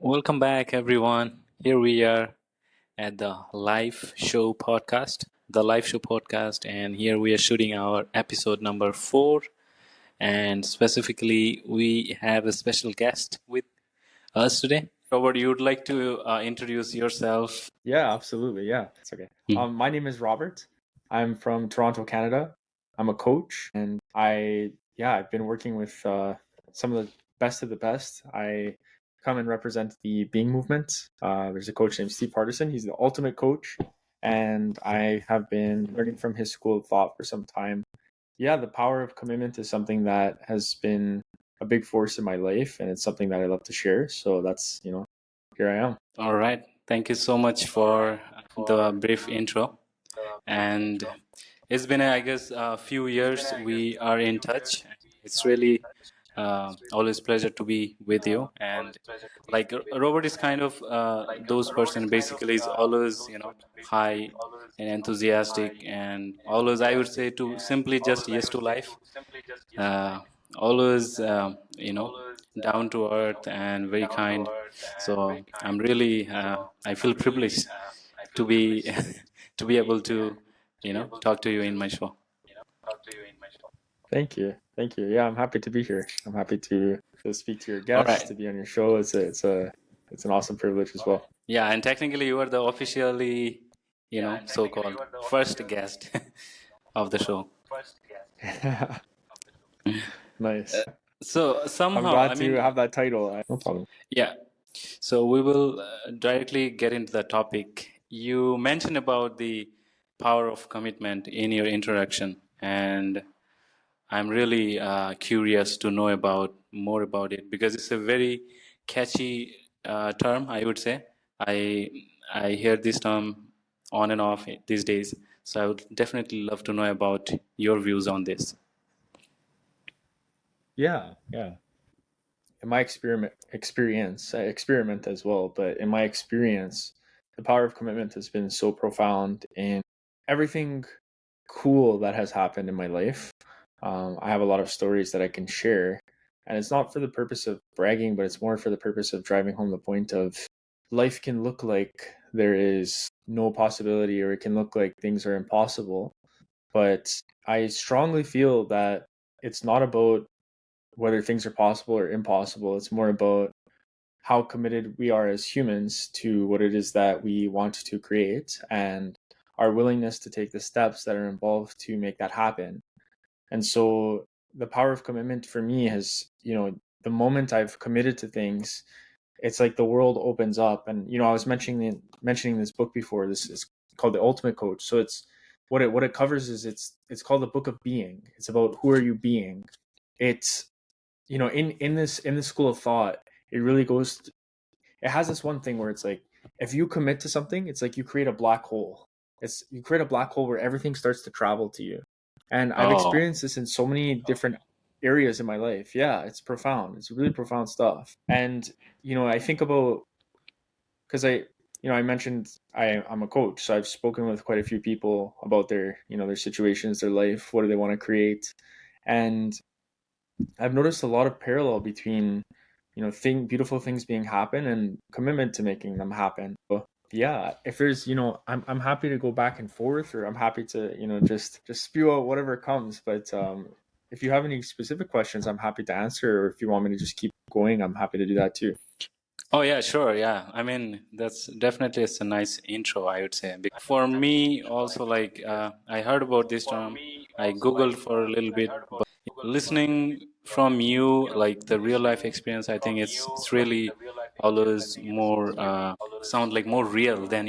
Welcome back, everyone. Here we are at the live show podcast, and here we are shooting our episode number 4. And specifically, we have a special guest with us today. Robert, you would like to introduce yourself? Yeah, absolutely. Yeah, it's okay. My name is Robert. I'm from Toronto, Canada. I'm a coach, and I've been working with some of the best. I come and represent the Being movement. There's a coach named Steve Hardison. He's the ultimate coach, and I have been learning from his school of thought for some time. Yeah, the power of commitment is something that has been a big force in my life, and it's something that I love to share. So that's, here I am. All right. Thank you so much for the brief intro. And it's been, I guess, a few years we are in touch. It's really always pleasure to be with you. And like Robert is kind of those person basically is always, high and enthusiastic and always, I would say, to simply just yes to life. Uh, always, down to earth and very kind. So I'm really, I feel privileged to be to be able to talk to you in my show. Thank you. Thank you. Yeah, I'm happy to be here. I'm happy to speak to your All guests, right. to be on your show. It's an awesome privilege as well. Yeah, and technically you are the officially so-called first guest of the show. Nice. So I'm somehow, glad to have that title. No problem. yeah, so we will directly get into the topic. You mentioned about the power of commitment in your introduction, and I'm really curious to know about more about it because it's a very catchy term, I would say. I I hear this term on and off these days, so I would definitely love to know about your views on this. Yeah, yeah. In my I experiment as well, but in my experience, the power of commitment has been so profound in everything cool that has happened in my life. I have a lot of stories that I can share, and it's not for the purpose of bragging, but it's more for the purpose of driving home the point of life can look like there is no possibility, or it can look like things are impossible. But I strongly feel that it's not about whether things are possible or impossible. It's more about how committed we are as humans to what it is that we want to create and our willingness to take the steps that are involved to make that happen. And so the power of commitment for me has, the moment I've committed to things, it's like the world opens up. And I was mentioning this book before. This is called The Ultimate Coach. So it's what it covers is it's called the Book of Being. It's about who are you being. It's in this school of thought, it really it has this one thing where it's like if you commit to something, it's like you create a black hole. You create a black hole where everything starts to travel to you. And I've Oh, experienced this in so many different areas in my life. Yeah, it's profound. It's really profound stuff. And I think about, because I mentioned I'm a coach, so I've spoken with quite a few people about their situations, their life, what do they want to create. And I've noticed a lot of parallel between, beautiful things being happen and commitment to making them happen. So, yeah, if there's, I'm happy to go back and forth, or I'm happy to, just spew out whatever comes. But if you have any specific questions, I'm happy to answer. Or if you want me to just keep going, I'm happy to do that too. oh yeah, sure, yeah. I mean, that's definitely it's a nice intro, I would say. For me, also, like I heard about this term, I googled for a little bit, but listening from you, like the real life experience, I think it's really always more sound like more real than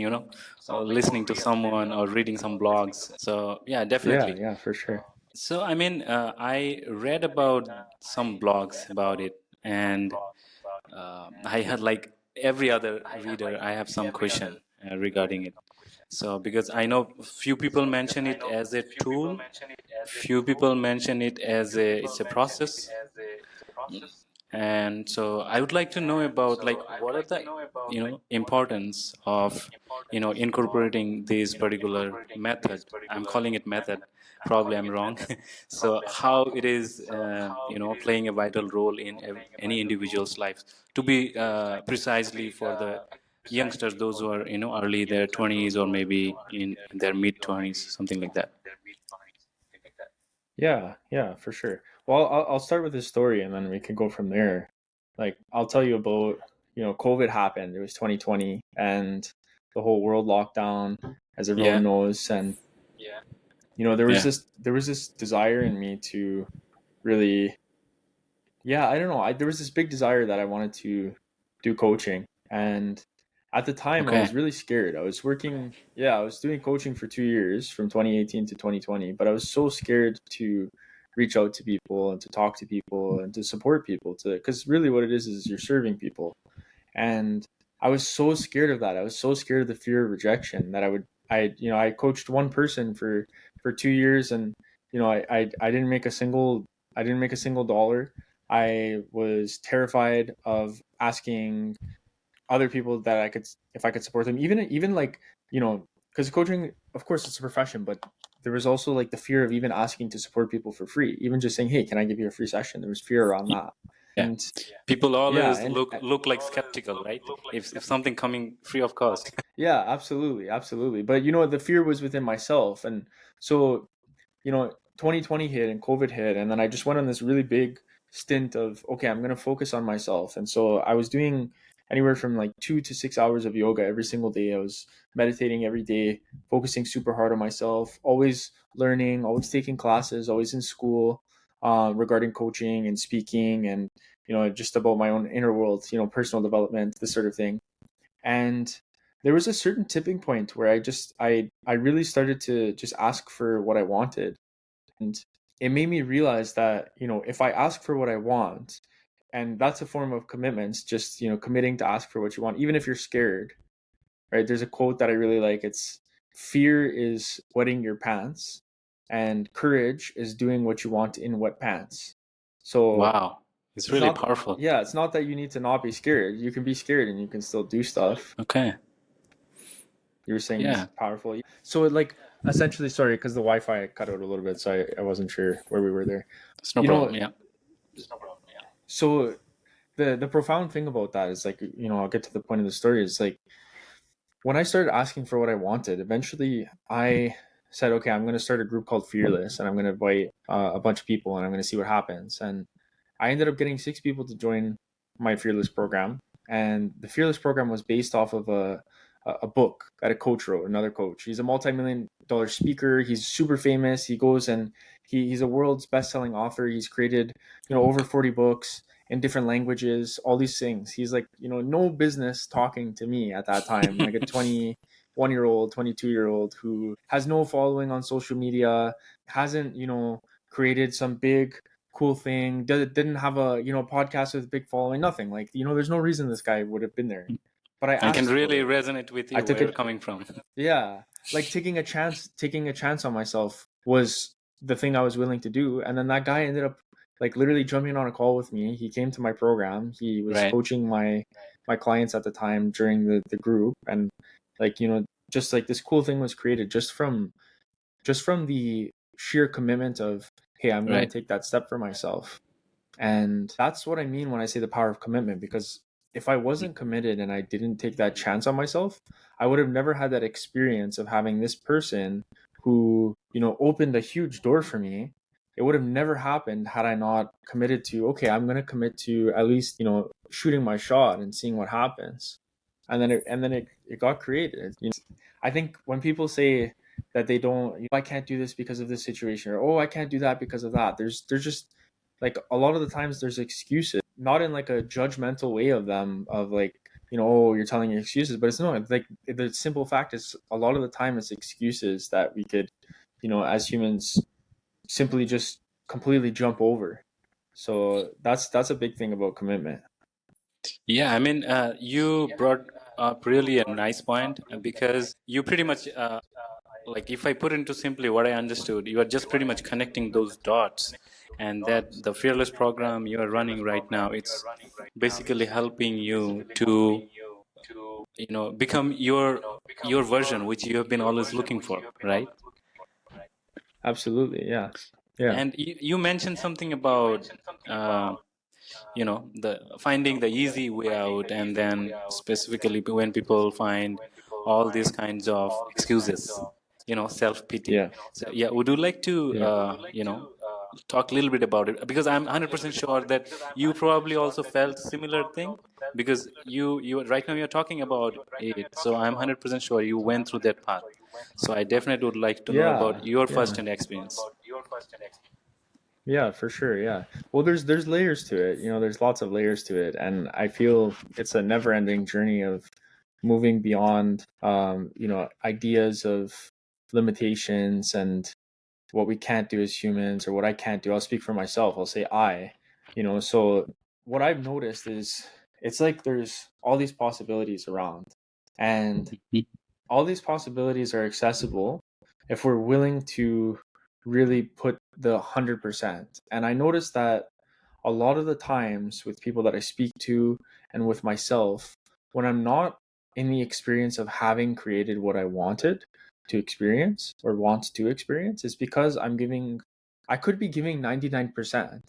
listening to someone or reading some blogs. So yeah, Yeah, definitely. yeah, for sure. So I mean, I read about some blogs about it, and I had like every other reader, I have some question regarding it. So because I know few people mention it as a tool, few people mention it as a it's a process, and so I would like to know about like what are the importance of incorporating this particular method. I'm calling it method. probably I'm wrong. So how it is, playing a vital role in any individual's life, to be precisely for the youngsters, those who are early their 20s or maybe in their mid 20s, something like that. Yeah, yeah, for sure. Well, I'll start with this story and then we can go from there. Like, I'll tell you about, COVID happened. It was 2020 and the whole world locked down, as everyone Yeah, knows. And, there was yeah. this desire in me to really, yeah, I don't know. There was this big desire that I wanted to do coaching. And at the time, I Okay. was really scared. I was working, yeah, I was doing coaching for 2 years from 2018 to 2020, but I was so scared to reach out to people and to talk to people and to support people, because really what it is you're serving people. And I was so scared of that. I was so scared of the fear of rejection that I coached one person for 2 years, and I didn't make a single dollar. I was terrified of asking other people that I could, if I could support them, even like, because coaching, of course, it's a profession, but there was also like the fear of even asking to support people for free, even just saying, hey, can I give you a free session? There was fear around that. Yeah. And People yeah, always and look like skeptical, right? If something coming free of cost. yeah, absolutely, absolutely. But the fear was within myself, and so 2020 hit and COVID hit, and then I just went on this really big stint of, okay, I'm going to focus on myself. And so I was doing anywhere from like 2 to 6 hours of yoga every single day. I was meditating every day, focusing super hard on myself, always learning, always taking classes, always in school, regarding coaching and speaking, and just about my own inner world, personal development, this sort of thing. And there was a certain tipping point where I really started to just ask for what I wanted. And it made me realize that, if I ask for what I want, and that's a form of commitments, just, committing to ask for what you want, even if you're scared, right? There's a quote that I really like. It's, fear is wetting your pants, and courage is doing what you want in wet pants. So Wow, it's it's really not, powerful. yeah, it's not that you need to not be scared. You can be scared and you can still do stuff. Okay. You were saying it's Yeah, powerful. So it, like, essentially, sorry, because the Wi-Fi cut out a little bit, so I wasn't sure where we were there. it's no You know, problem. Yeah. so the profound thing about that is, like, I'll get to the point of the story, is like, when I started asking for what I wanted, eventually I said, okay, I'm going to start a group called Fearless, and I'm going to invite a bunch of people, and I'm going to see what happens. And I ended up getting 6 people to join my Fearless program, and the Fearless program was based off of a book that a coach wrote. Another coach. He's a multi-million-dollar speaker. He's super famous. He goes and he's a world's best-selling author. He's created over 40 books in different languages. All these things. He's like, no business talking to me at that time, like a 21-year-old, 22-year-old who has no following on social media, hasn't created some big cool thing, didn't have a podcast with a big following, nothing. Like, there's no reason this guy would have been there, but I I can asked for really it. resonate with I you took where you're it. coming from. Yeah, like taking a chance on myself was the thing I was willing to do. And then that guy ended up, like, literally jumping on a call with me. He came to my program. He was Right, coaching my clients at the time during the group. And, like, just like this cool thing was created just from the sheer commitment of, hey, I'm going to right, take that step for myself. And that's what I mean when I say the power of commitment, because if I wasn't committed and I didn't take that chance on myself, I would have never had that experience of having this person who, opened a huge door for me. It would have never happened had I not committed to, okay, I'm going to commit to at least, shooting my shot and seeing what happens. And then it got created. I think when people say that they don't, I can't do this because of this situation, or, oh, I can't do that because of that, there's just, like, a lot of the times there's excuses, not in like a judgmental way of them, of like, oh, you're telling your excuses, but it's not, like, the simple fact is, a lot of the time it's excuses that we could, as humans, simply just completely jump over. So that's a big thing about commitment. yeah. I mean, you brought up really a nice point, because you pretty much, like, if I put into simply what I understood, you are just pretty much connecting those dots, and that the Fearless program you are running right now, it's basically helping you to become your version, which you have been always looking for, right? Absolutely. Yeah. Yeah. And you mentioned something about uh, the finding the easy way out, and then specifically when people find all these kinds of excuses, self-pity. Yeah. So yeah, would you like to Yeah. talk a little bit about it, because I'm 100% sure that you probably also felt similar thing, because you right now you're talking about it, so I'm 100% sure you went through that path. So I definitely would like to know Yeah. about your Yeah. first hand experience. Yeah, for sure. Yeah. Well, there's layers to it. There's lots of layers to it, and I feel it's a never-ending journey of moving beyond, ideas of limitations and what we can't do as humans or what I can't do. I'll speak for myself. I'll say so what I've noticed is it's like there's all these possibilities around, and all these possibilities are accessible if we're willing to really put the 100%. And I noticed that a lot of the times with people that I speak to and with myself, when I'm not in the experience of having created what I wanted to experience or want to experience, is because I could be giving 99%.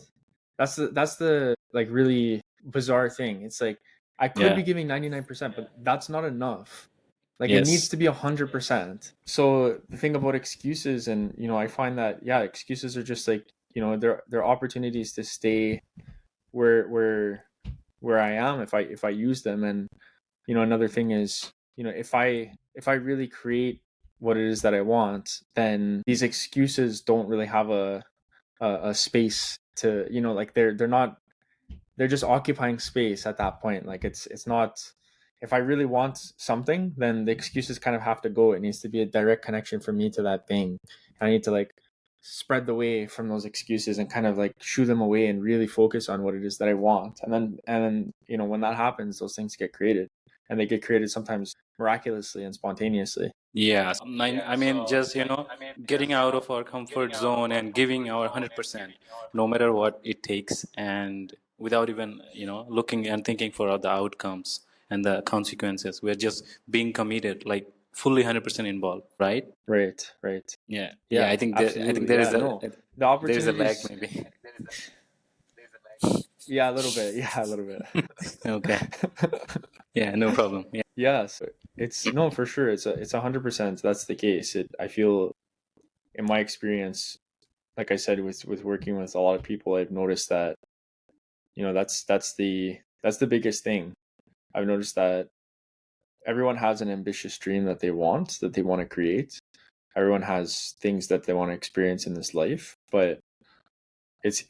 That's the like really bizarre thing. It's like I could Yeah. be giving 99%, but that's not enough. Like it needs Yes. to be 100%. So the thing about excuses, and I find that, yeah, excuses are just like, they're opportunities to stay where I am if I use them. And another thing is, if I really create what it is that I want, then these excuses don't really have a space to, like they're not, they're just occupying space at that point. Like it's not, if I really want something, then the excuses kind of have to go. It needs to be a direct connection from me to that thing. I need to like spread the way from those excuses and kind of like shoo them away and really focus on what it is that I want. And then when that happens, those things get created, and they get created sometimes miraculously and spontaneously. Yeah, I mean, just, getting out of our comfort zone and giving our 100%, no matter what it takes, and without even, looking and thinking for the outcomes and the consequences. We're just being committed, like fully 100% involved, right? Right, right. Yeah, yeah. Yeah, I think absolutely. there Yeah, is no, the there is a lag, opportunities. maybe. Yeah, a little bit. Yeah, a little bit. Okay. Yeah, no problem. Yeah. Yes, it's no, for sure. It's 100%. That's the case. I feel, in my experience, like I said, with working with a lot of people, I've noticed that that's the biggest thing. I've noticed that everyone has an ambitious dream that they want to create. Everyone has things that they want to experience in this life, but it's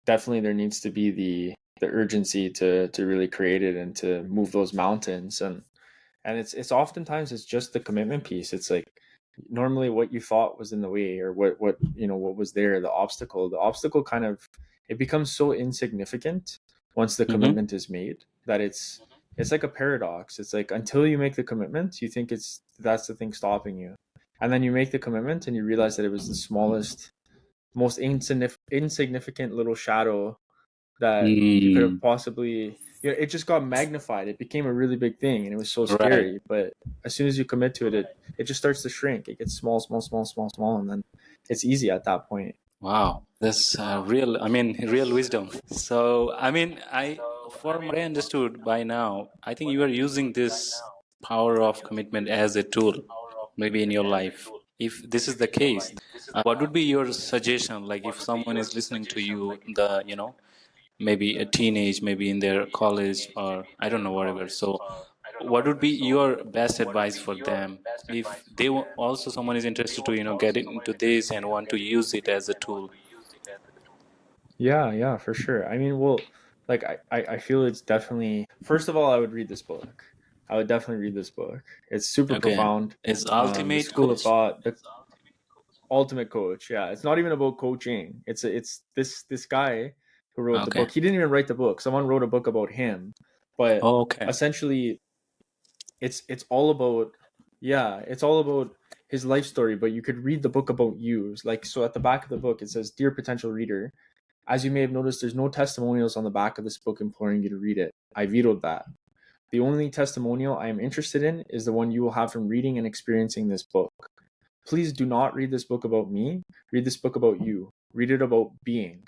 definitely, there needs to be the urgency to really create it and to move those mountains. And it's oftentimes it's just the commitment piece. It's like normally what you thought was in the way, or what was there, the obstacle kind of, it becomes so insignificant once the Mm-hmm. commitment is made, that it's like a paradox. It's like until you make the commitment, you think that's the thing stopping you, and then you make the commitment and you realize that it was the smallest, most insignificant little shadow that you could have Mm, possibly, it just got magnified. It became a really big thing, and it was so right. scary. But as soon as you commit to it, it just starts to shrink. It gets small, small, small, small, small, and then it's easy at that point. Wow, that's real. I mean, real wisdom. So, I mean, from what I understood by now, I think you are using this power of commitment as a tool, maybe in your life. If this is the case, what would be your suggestion? Like, if someone is listening to you, maybe a teenage, maybe in their college, or I don't know, whatever. So, what would be your best advice for them if also someone is interested to, get into this and want to use it as a tool? Yeah, yeah, for sure. I mean, well, like I feel it's definitely, first of all, I would read this book. I would definitely read this book. It's super Okay. profound. Is The ultimate school of coach? thought, the ultimate coach. Yeah, it's not even about coaching. It's this guy who wrote the Okay. book. He didn't even write the book. Someone wrote a book about him, but Okay. essentially it's all about, yeah, it's all about his life story. But you could read the book about you. Like, so at the back of the book it says, "Dear potential reader, as you may have noticed, there's no testimonials on the back of this book imploring you to read it. I vetoed that. The only testimonial I am interested in is the one you will have from reading and experiencing this book. please do not read this book about me. Read this book about you. Read it about being.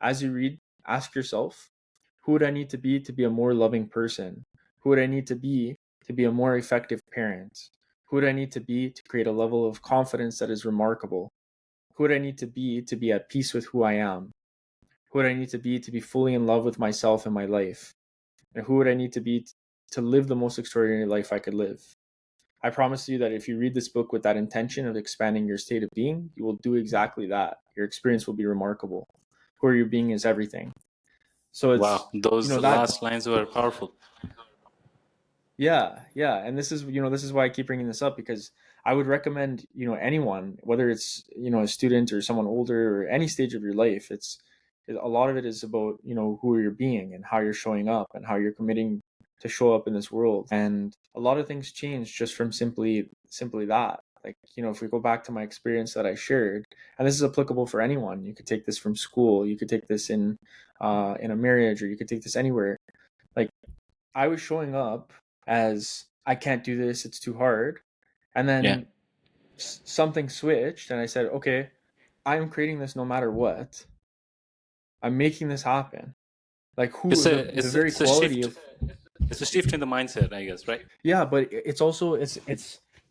As you read, ask yourself, who would I need to be a more loving person? Who would I need to be a more effective parent? Who would I need to create a level of confidence that is remarkable? Who would I need to be at peace with who I am? Who would I need to be fully in love with myself and my life? And who would I need to be to live the most extraordinary life I could live? I promise you that if you read this book with that intention of expanding your state of being, you will do exactly that. Your experience will be remarkable. Who are you being is everything. So it's, Wow, those that, last lines were powerful. yeah. And this is, this is why I keep bringing this up, because I would recommend, anyone, whether it's, a student or someone older or any stage of your life, a lot of it is about, who you're being and how you're showing up and how you're committing to show up in this world. And a lot of things change just from simply that. Like, if we go back to my experience that I shared, and this is applicable for anyone, you could take this from school, you could take this in a marriage, or you could take this anywhere. Like, I was showing up as, I can't do this, it's too hard. And Yeah, then something switched and I said, okay, I'm creating this no matter what. I'm making this happen. Like, it's who the a very it's a quality shift. of, It's a shift in the mindset, I guess, right? yeah, but it's also, it's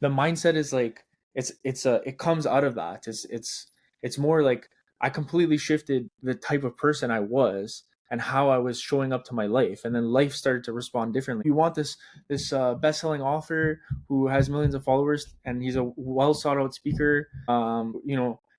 the mindset is like, it comes out of that. It's more like, I completely shifted the type of person I was and how I was showing up to my life, and then life started to respond differently. You want this best-selling author who has millions of followers and he's a well sought out speaker,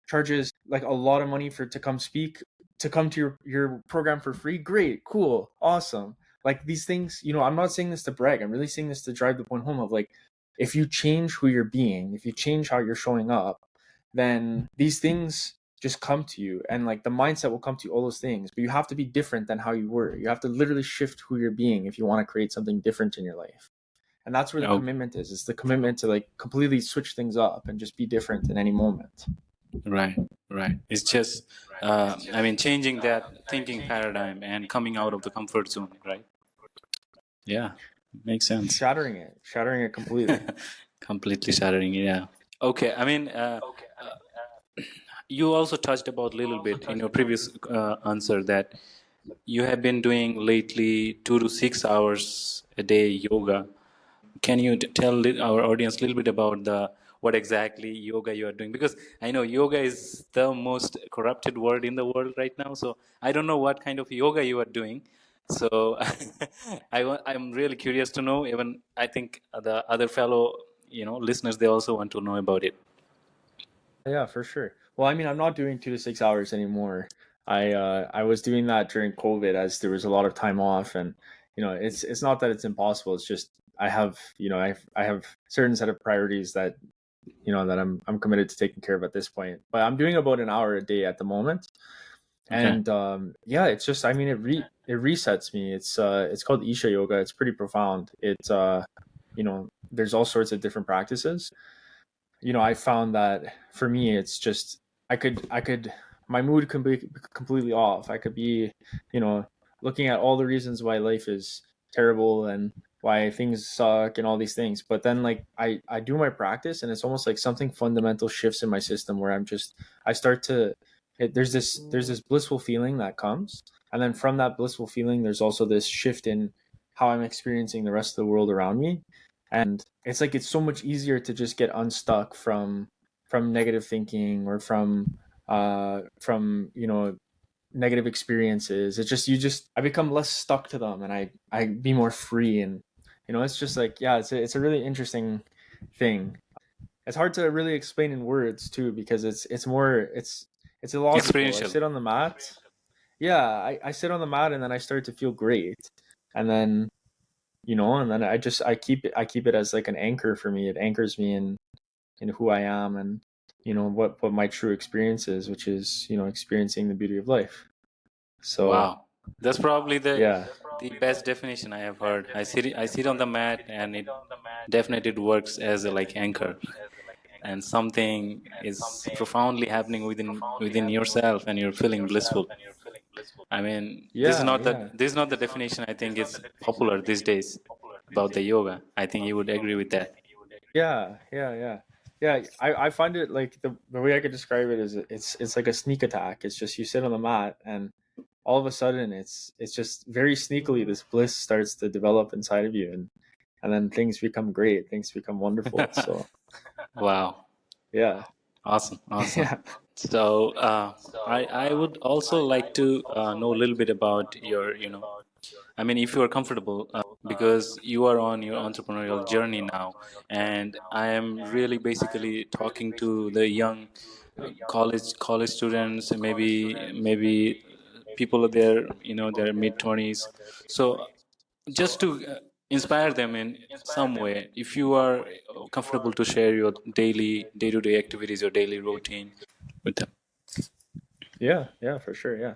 charges like a lot of money for to come speak, to come to your program for free. Great, cool, awesome. Like, these things, I'm not saying this to brag, I'm really saying this to drive the point home of, like, if you change who you're being, if you change how you're showing up, then these things just come to you, and like the mindset will come to you, all those things. But you have to be different than how you were. You have to literally shift who you're being if you want to create something different in your life. And that's where the Oh, commitment is. It's the commitment to like completely switch things up and just be different in any moment. right, right. It's just, I mean, changing that thinking paradigm and coming out of the comfort zone, right? Yeah, makes sense. Shattering it completely. Completely shattering, yeah. Okay, I mean, you also touched about a little bit in your previous answer that you have been doing lately 2 to 6 hours a day yoga. Can you tell our audience a little bit about the what exactly yoga you are doing? Because I know yoga is the most corrupted word in the world right now. So I don't know what kind of yoga you are doing. So I'm really curious to know. Even I think the other fellow listeners, they also want to know about it. Yeah, for sure. Well, I mean, I'm not doing 2 to 6 hours anymore. I was doing that during COVID as there was a lot of time off, and it's not that it's impossible. It's just I have certain set of priorities that that I'm committed to taking care of at this point. But I'm doing about an hour a day at the moment, Okay. and yeah, it's just, I mean, it resets me. It's called Isha Yoga. It's pretty profound. There's all sorts of different practices. I found that for me, it's just, I could my mood can be completely off. I could be, you know, looking at all the reasons why life is terrible and why things suck and all these things. But then, like, I do my practice and it's almost like something fundamental shifts in my system where I start to there's this blissful feeling that comes, and then from that blissful feeling there's also this shift in how I'm experiencing the rest of the world around me. And it's like it's so much easier to just get unstuck from negative thinking or from negative experiences. It's just, I become less stuck to them, and I be more free. And it's just like, yeah, it's a really interesting thing. It's hard to really explain in words too, because it's illogical. I Experiential. sit on the mat. Yeah, I sit on the mat and then I start to feel great. And then and then I keep it as like an anchor for me. It anchors me in who I am, and what my true experience is, which is experiencing the beauty of life. So Wow. That's probably yeah, the best definition I have heard. I sit on the mat and it definitely works as a like anchor. And something is profoundly happening within yourself and you're feeling blissful. I mean, yeah, this is not the definition I think is popular these days about the yoga. I think you would agree with that. yeah. Yeah, I find it like the way I could describe it is it's like a sneak attack. It's just you sit on the mat and all of a sudden it's just very sneakily this bliss starts to develop inside of you, and then things become great, things become wonderful. So Wow. yeah. Awesome. Awesome. Yeah. So I would also like to know a little bit about your, I mean, if you are comfortable, because you are on your entrepreneurial journey now, and I am really basically talking to the young college students, maybe people are there, their mid 20s. So just to inspire them in some way, if you are comfortable to share your daily day-to-day activities, your daily routine with them. Yeah, yeah, for sure. Yeah.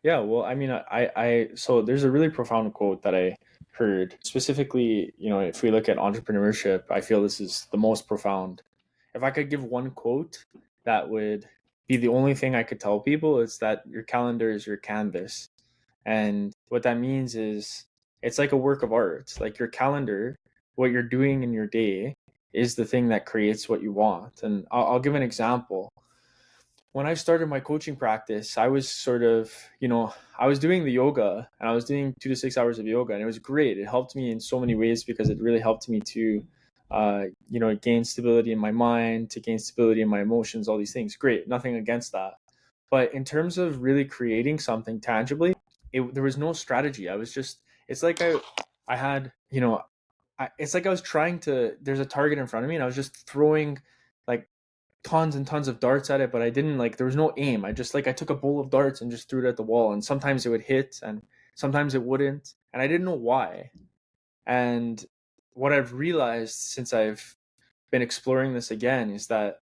Yeah. Well, I mean, so there's a really profound quote that I heard specifically, if we look at entrepreneurship, I feel this is the most profound. If I could give one quote that would be the only thing I could tell people, it's that your calendar is your canvas. And what that means is it's like a work of art. Like your calendar, what you're doing in your day is the thing that creates what you want. And I'll give an example. When I started my coaching practice, I was sort of, I was doing the yoga and I was doing 2 to 6 hours of yoga, and it was great. It helped me in so many ways because it really helped me to, gain stability in my mind, to gain stability in my emotions, all these things. Great. Nothing against that. But in terms of really creating something tangibly, there was no strategy. I was just, it's like I had, it's like I was trying to, there's a target in front of me and I was just throwing like tons and tons of darts at it, but I didn't like there was no aim. I just like I took a bowl of darts and just threw it at the wall, and sometimes it would hit and sometimes it wouldn't, and I didn't know why. And what I've realized since I've been exploring this again is that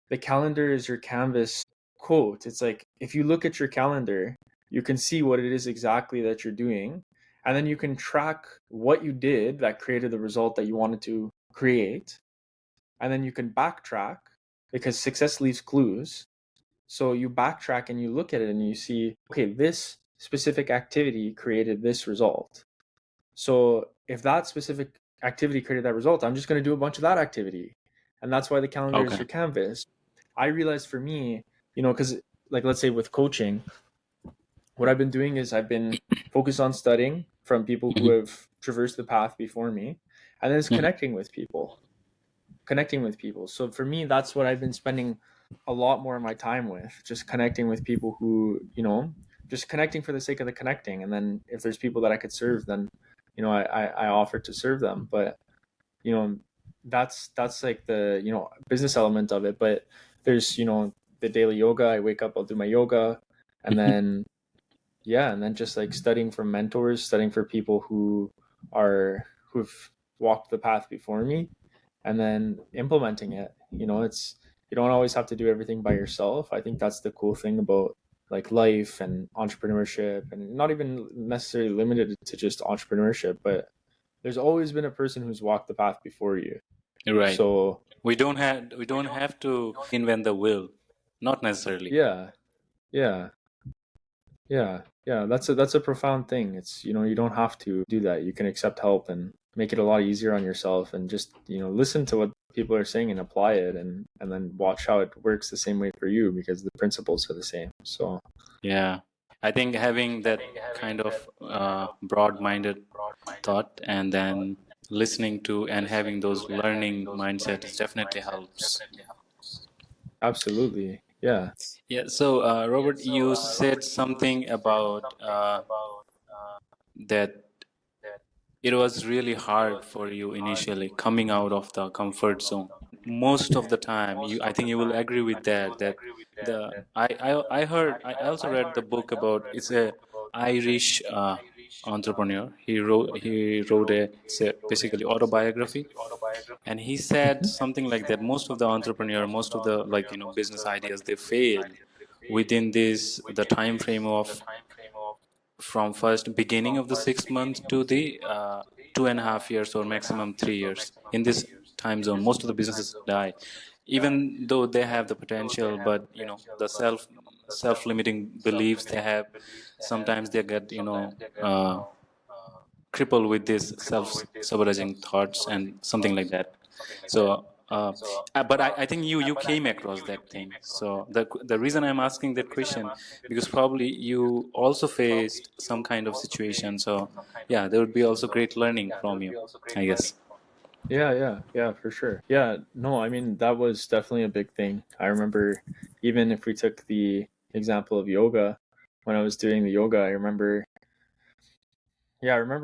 the calendar is your canvas quote. It's like if you look at your calendar, you can see what it is exactly that you're doing, and then you can track what you did that created the result that you wanted to create, and then you can backtrack because success leaves clues. So you backtrack and you look at it and you see, okay, this specific activity created this result. So if that specific activity created that result, I'm just going to do a bunch of that activity. And that's why the calendar is Okay. your canvas. I realized for me, because like let's say with coaching, what I've been doing is I've been focused on studying from people who Hmm. have traversed the path before me, and then it's Hmm. connecting with people. So for me, that's what I've been spending a lot more of my time with, just connecting with people who, just connecting for the sake of the connecting. And then if there's people that I could serve, then, I offer to serve them. But, you know, that's like the, business element of it. But there's, the daily yoga. I wake up, I'll do my yoga. And then, yeah. And then just like studying from mentors, studying for people who've walked the path before me, and then implementing it. It's you don't always have to do everything by yourself. I think that's the cool thing about like life and entrepreneurship, and not even necessarily limited to just entrepreneurship, but there's always been a person who's walked the path before you. Right. So We don't have to invent the wheel, not necessarily. yeah, yeah, yeah, that's a profound thing. It's you don't have to do that. You can accept help and make it a lot easier on yourself, and just listen to what people are saying and apply it, and then watch how it works the same way for you, because the principles are the same. So Yeah. I think having that kind of broad-minded thought, and then listening to and having those learning mindsets definitely helps. absolutely, yeah. Yeah. So, Robert, you said something about that it was really hard for you initially coming out of the comfort zone. Most of the time, I think you will agree with that I heard, I also read the book about, it's a Irish entrepreneur. He wrote a, it's a basically autobiography, and he said something like that most of the entrepreneur, most of the, like, business ideas, they fail within this the time frame of from first beginning of the 6 months to the 2.5 years or maximum 3 years. In this time zone, most of the businesses die, even though they have the potential, but the self-limiting beliefs they have, sometimes they get crippled with these self-sabotaging thoughts and something like that. So uh, but I think you came across that thing. So the reason I'm asking that question, because probably you also faced some kind of situation. So yeah, there would be also great learning from you, I guess. Yeah, for sure. Yeah, no, I mean that was definitely a big thing. I remember, even if we took the example of yoga, when I was doing the yoga, I remember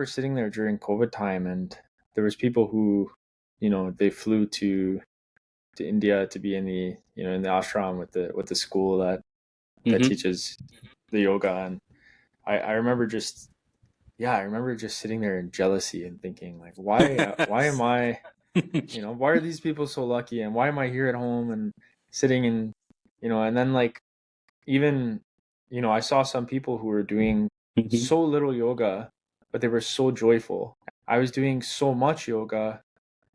sitting there during COVID time, and there was people who, they flew to India to be in the, in the ashram with the school that Mm-hmm. teaches the yoga. And I remember just, I remember just sitting there in jealousy and thinking like, why am I, why are these people so lucky, and why am I here at home and sitting in, and then like, even, I saw some people who were doing Mm-hmm. so little yoga, but they were so joyful. I was doing so much yoga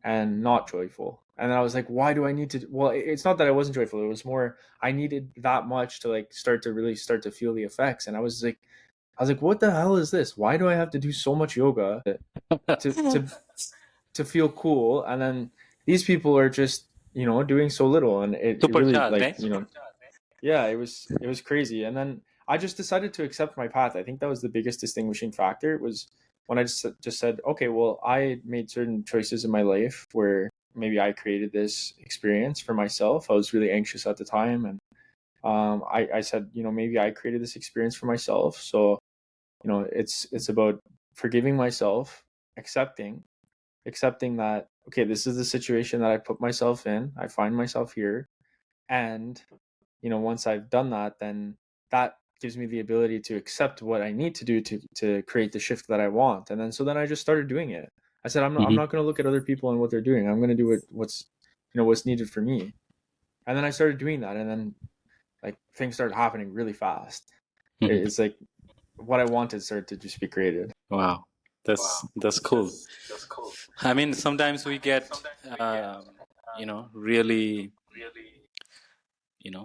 and not joyful. And then I was like, why do I need to? Well, it's not that I wasn't joyful. It was more I needed that much to like start to feel the effects. And I was like, what the hell is this? Why do I have to do so much yoga to to to feel cool? And then these people are just, doing so little, and it Super really charged, like, eh? yeah, it was crazy. And then I just decided to accept my path. I think that was the biggest distinguishing factor, was when I just said, okay, well, I made certain choices in my life where maybe I created this experience for myself. I was really anxious at the time, and I said, maybe I created this experience for myself. So, it's about forgiving myself, accepting accepting that, okay, this is the situation that I put myself in. I find myself here, and once I've done that, then that gives me the ability to accept what I need to do to create the shift that I want. And then so then I just started doing it. I said, I'm Mm-hmm. not going to look at other people and what they're doing. I'm going to do what's needed for me. And then I started doing that, and then like things started happening really fast. Mm-hmm. It's like what I wanted started to just be created. Wow, that's cool. I mean, sometimes we get, really,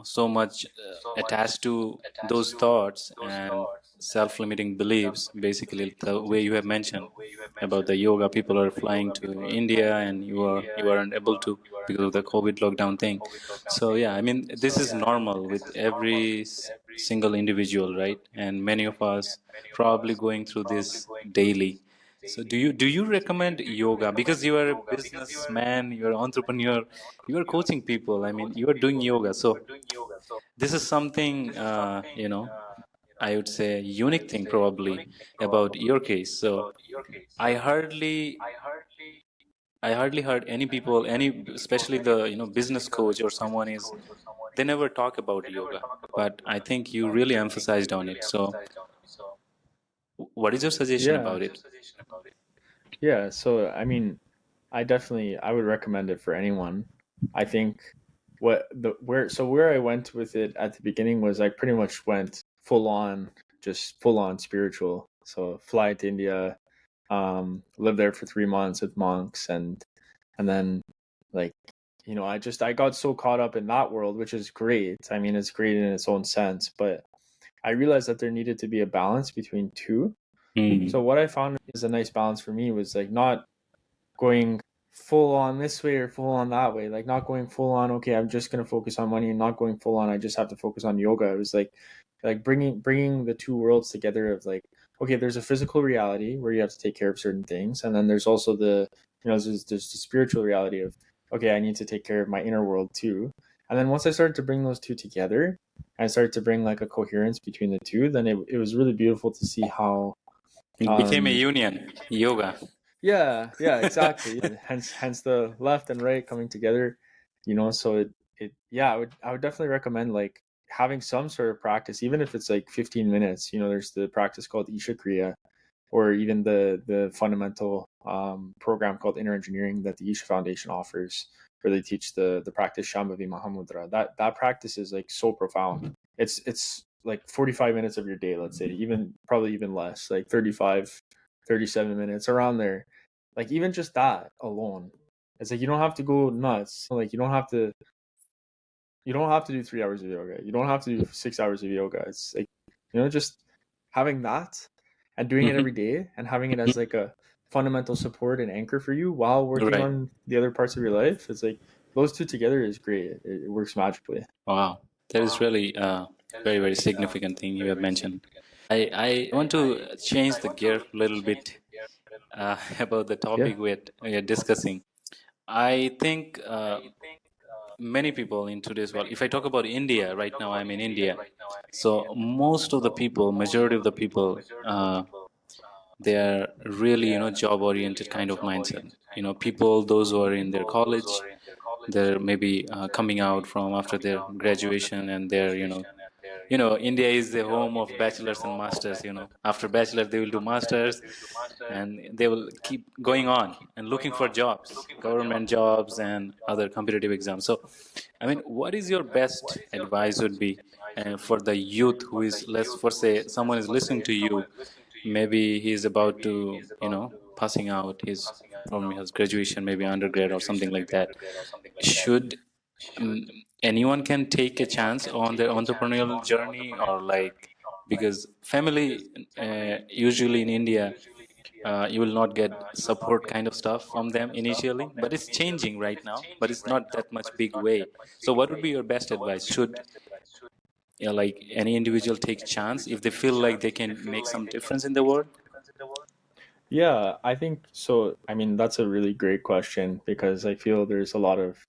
so much attached to those thoughts and self-limiting beliefs. Basically, the way you have mentioned about the yoga, people are flying to India, and you aren't able to because of the COVID lockdown thing. So yeah, I mean, this is normal with every single individual, right? And many of us probably going through this daily. So do you recommend yoga, because you are a businessman, you are an entrepreneur, you are coaching people. I mean, you are doing yoga, so this is something, I would say unique thing probably about your case. So I hardly I hardly heard any people, especially the business coach or someone is, they never talk about yoga. But I think you really emphasized on it. So what is your suggestion Yeah. about it? Yeah. So I mean, I would recommend it for anyone. I think where I went with it at the beginning was I pretty much went full on, just full on spiritual. So fly to India, live there for 3 months with monks, and then like, I got so caught up in that world, which is great. I mean, it's great in its own sense, but I realized that there needed to be a balance between two. Hmm. So what I found is a nice balance for me was like not going full on this way or full on that way, like not going full on, okay, I'm just going to focus on money, and not going full on, I just have to focus on yoga. It was like bringing the two worlds together of like, okay, there's a physical reality where you have to take care of certain things, and then there's also there's the spiritual reality of, okay, I need to take care of my inner world too. And then once I started to bring those two together, I started to bring like a coherence between the two, then it was really beautiful to see how, It became a um union, yoga. yeah, exactly. Hence the left and right coming together, so yeah, I would definitely recommend like having some sort of practice, even if it's like 15 minutes. There's the practice called Isha Kriya, or even the fundamental program called Inner Engineering that the Isha Foundation offers, where they teach the practice Shambhavi Mahamudra. That practice is like so profound. It's like 45 minutes of your day, let's say, even probably even less, like 35, 37 minutes around there. Like even just that alone, it's like you don't have to go nuts. Like you don't have to do 3 hours of yoga. You don't have to do 6 hours of yoga. It's like, just having that and doing it Hmm. every day, and having it as like a fundamental support and anchor for you while working Right. on the other parts of your life. It's like those two together is great. It works magically. Wow, that is really a very, very significant thing you have mentioned. I want to change the gear a little bit about the Yeah. topic we are discussing. I think many people in today's world, if I talk about India, right now I'm in India. So most of the people, majority of the people, they are really, job oriented kind of mindset. People, those who are in their college, they're maybe coming out from after their graduation, and they're, India is the home of bachelors and masters. After bachelor, they will do masters, and they will keep going on and looking for jobs, government jobs, and other competitive exams. So, I mean, what is your best advice would be for the youth who is, let's for say, someone is listening to you, maybe he is about to, passing out his from his graduation, maybe undergrad or something like that. Should anyone can take a chance on their entrepreneurial journey, or like, because family usually in India, you will not get support kind of stuff from them initially, but it's changing right now, but it's not that much big way. So what would be your best advice? Should, like, any individual take chance if they feel like they can make some difference in the world? Yeah, I think so. I mean, that's a really great question because I feel there's a lot of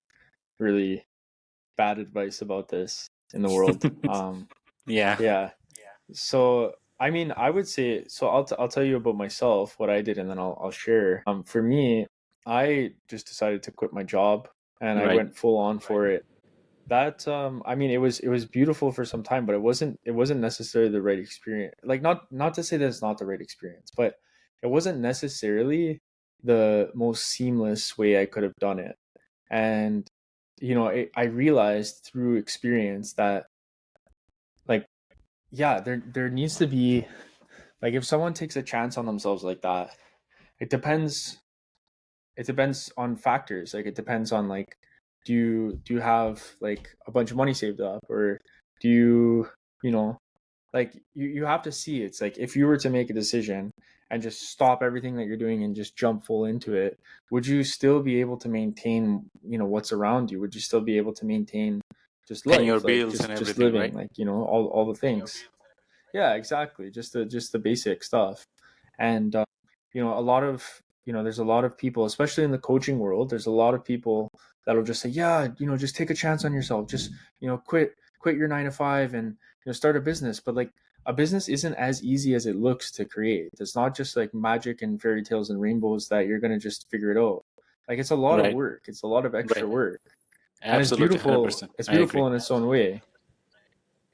really bad advice about this in the world. Yeah. Yeah. So, I mean, I would say so. I'll tell you about myself, what I did, and then I'll share. For me, I just decided to quit my job, and I Right. went full on for it. That I mean, it was beautiful for some time, but it wasn't necessarily the right experience. Like, not to say that it's not the right experience, but it wasn't necessarily the most seamless way I could have done it. And I realized through experience that, like, yeah, there needs to be, like, if someone takes a chance on themselves like that, it depends it depends on factors. Like, it depends on, like, do you have like a bunch of money saved up, or do you know like, you have to see. It's like, if you were to make a decision and just stop everything that you're doing and just jump full into it, would you still be able to maintain what's around you? Would you still be able to maintain just Paying your life, like bills and just everything, living, right? like, all the things? Yeah, exactly. Just the basic stuff. And a lot of there's a lot of people, especially in the coaching world. There's a lot of people that'll just say, yeah, just take a chance on yourself. Just quit your 9 to 5 and start a business. But, like, a business isn't as easy as it looks to create. It's not just like magic and fairy tales and rainbows that you're gonna just figure it out. Like, it's a lot of Right. work. It's a lot of extra Right. work, and it's Absolutely, beautiful. 100%. It's I agree. beautiful in its own way.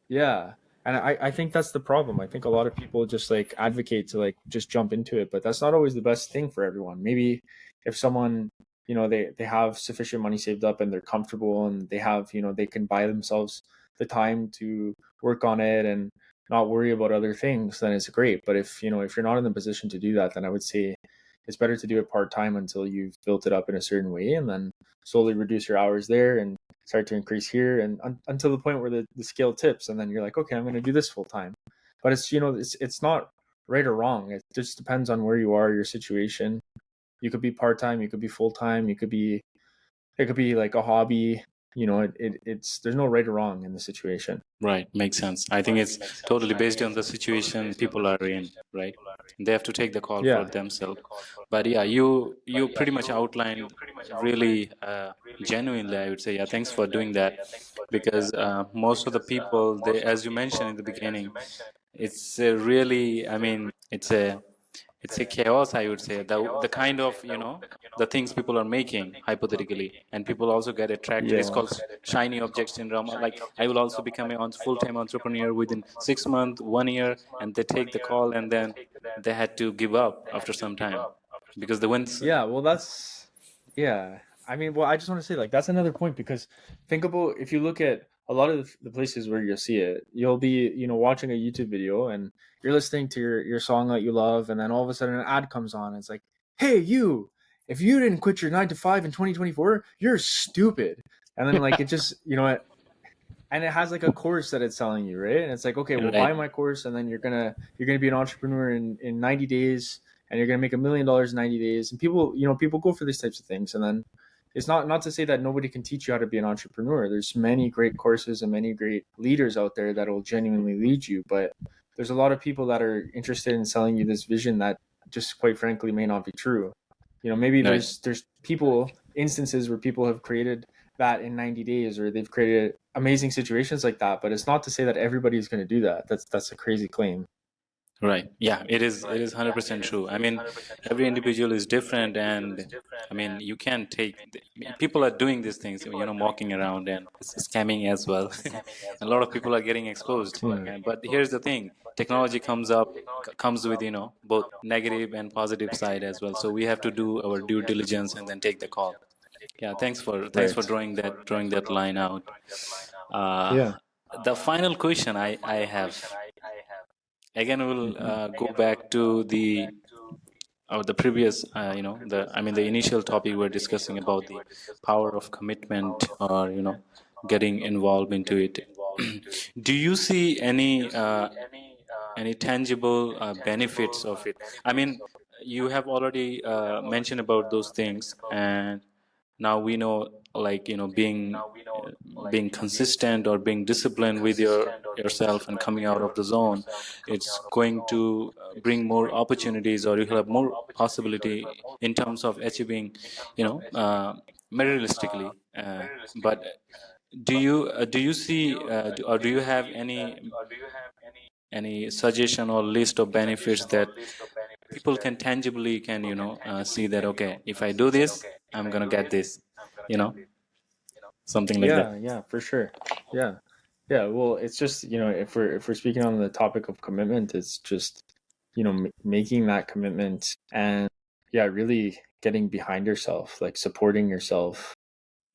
Yeah. And I think that's the problem. I think a lot of people just, like, advocate to, like, just jump into it, but that's not always the best thing for everyone. Maybe if someone, they have sufficient money saved up and they're comfortable and they have, they can buy themselves the time to work on it and not worry about other things, then it's great. But if you're not in the position to do that, then I would say it's better to do it part-time until you've built it up in a certain way, and then slowly reduce your hours there and start to increase here, and until the point where the scale tips, and then you're like, okay, I'm going to do this full time. But it's not right or wrong. It just depends on where you are, your situation. You could be part-time, you could be full-time, it could be like a hobby. It's there's no right or wrong in the situation. Right, makes sense. I think it's totally based on the situation people are in, right? They have to take the call for Yeah. themselves. But yeah, you pretty much outlined really genuinely, I would say. Yeah, thanks for doing that, because most of the people, they, as you mentioned in the beginning, it's really, I mean, it's a chaos, I would say. The kind of, the things people are making hypothetically, and people also get attracted. It's Yeah. called shiny object syndrome. Like, I will also become a full-time entrepreneur within 6 months, 1 year, and they take the call, and then they had to give up after some time because the wins. Yeah, well, yeah. I mean, well, I just want to say, like, that's another point, because think about, if you look at a lot of the places where you'll see it, you'll be, watching a YouTube video and you're listening to your song that you love, and then all of a sudden an ad comes on. And it's like, hey, you, if you didn't quit your 9 to 5 in 2024, you're stupid. And then, like, it just, and it has like a course that it's selling you, right? And it's like, okay, well, Right. buy my course, and then you're gonna be an entrepreneur in 90 days, and you're gonna make $1 million in 90 days. And people go for these types of things, and then it's not to say that nobody can teach you how to be an entrepreneur. There's many great courses and many great leaders out there that will genuinely lead you, but there's a lot of people that are interested in selling you this vision that just quite frankly may not be true. Maybe Right. there's people instances where people have created that in 90 days, or they've created amazing situations like that, but it's not to say that everybody's going to do that. That's a crazy claim. Right. Yeah, it is. It is 100% true. I mean, every individual is different, and I mean, you can't take. People are doing these things, walking around and scamming as well. A lot of people are getting exposed. But here's the thing: technology comes with both negative and positive side as well. So we have to do our due diligence and then take the call. Yeah. Thanks for Right. drawing that line out. Uh, Yeah. the final question I have. Again, we'll Hmm. go back to the previous, the initial topic we're discussing about the power of commitment, or getting involved into it. Do you see any tangible benefits of it? I mean, you have already mentioned about those things, and now we know, like, being consistent or being disciplined with yourself and coming out of the zone, it's going to bring more opportunities, or you have more possibility in terms of achieving, materialistically. But do you see, or do you have any suggestion or list of benefits that people can tangibly can see that, okay, if I do this, I'm gonna get this, you know something like that. Yeah, for sure. Yeah. Yeah, well, it's just, if we're speaking on the topic of commitment, it's just, making that commitment, and yeah, really getting behind yourself, like supporting yourself.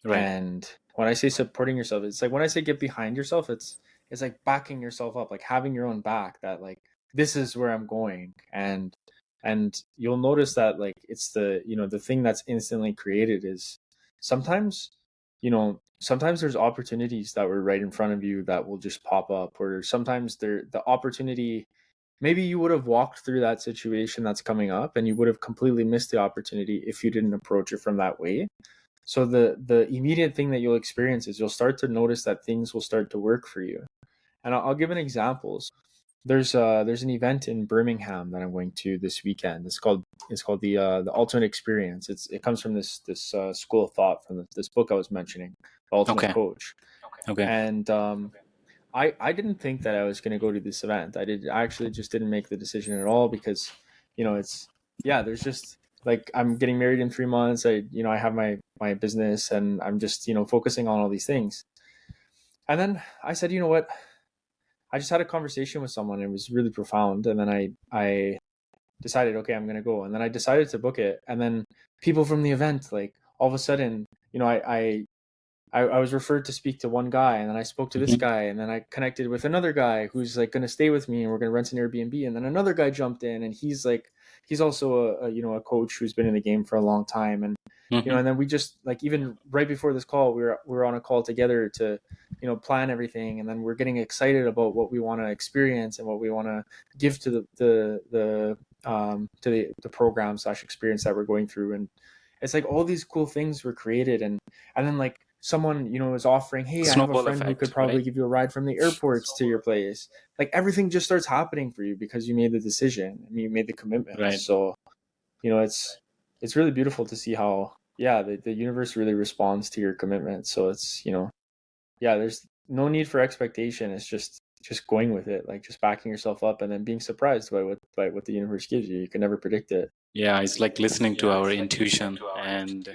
Right. And when I say supporting yourself, it's like when I say get behind yourself, it's like backing yourself up, like having your own back, that like this is where I'm going. And you'll notice that, like, it's the thing that's instantly created is sometimes, sometimes there's opportunities that were right in front of you that will just pop up, or sometimes the opportunity, maybe you would have walked through that situation that's coming up and you would have completely missed the opportunity if you didn't approach it from that way. So the immediate thing that you'll experience is you'll start to notice that things will start to work for you. And I'll give an example. There's an event in Birmingham that I'm going to this weekend. It's called the Ultimate Experience. It comes from this school of thought from this book I was mentioning, The Ultimate Okay. Coach. Okay. And I didn't think that I was going to go to this event. I actually just didn't make the decision at all, because it's, yeah, there's just, like, I'm getting married in 3 months. I have my business, and I'm just focusing on all these things. And then I said, you know what? I just had a conversation with someone. And it was really profound, and then I decided, okay, I'm going to go. And then I decided to book it. And then people from the event, like, all of a sudden, I was referred to speak to one guy, and then I spoke to this Mhm. guy, and then I connected with another guy who's like going to stay with me, and we're going to rent an Airbnb. And then another guy jumped in, and he's also a coach who's been in the game for a long time. And Mhm. and then we just, like, even right before this call, we were on a call together to plan everything. And then we're getting excited about what we want to experience and what we want to give to the program slash experience that we're going through. And it's like all these cool things were created. And then, like, someone is offering, hey, I have a Snowball friend who could effect, probably right? give you a ride from the airports to your place. Like, everything just starts happening for you because you made the decision and you made the commitment. Right. So it's really beautiful to see how, yeah, the universe really responds to your commitment. So it's, yeah, there's no need for expectation. It's just going with it, like just backing yourself up and then being surprised by what the universe gives you. You can never predict it. Yeah, it's like listening to our intuition, and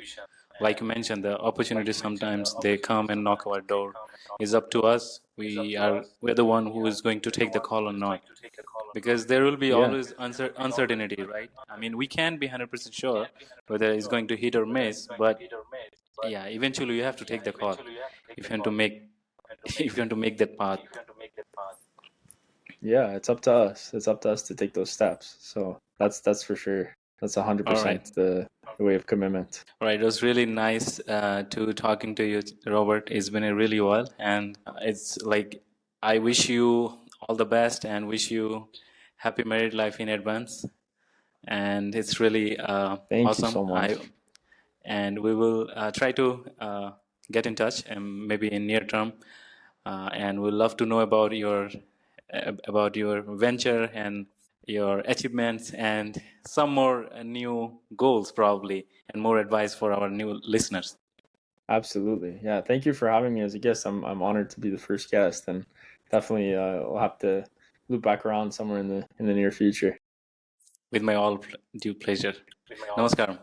like you mentioned, the opportunities sometimes they come and knock our door. It's up to us. We're the one who is going to take the call or not, because there will be Yeah. always uncertainty, right? I mean, we can't be 100% sure whether it's going to hit or miss, but yeah, eventually you have to take the call if you want to make if you want to make that path. Yeah, it's up to us. It's up to us to take those steps. So that's for sure. That's a hundred All right. percent the way of commitment. All right, it was really nice to talking to you, Robert. It's been a really while, and it's like I wish you all the best and wish you happy married life in advance. And it's really Thank you awesome. so much. and we will try to get in touch, and maybe in near term, and we'd love to know about your venture and your achievements and some more new goals probably, and more advice for our new listeners. Absolutely. Yeah. Thank you for having me as a guest. I'm honored to be the first guest, and definitely we'll have to loop back around somewhere in the near future. With my all due pleasure. Namaskaram.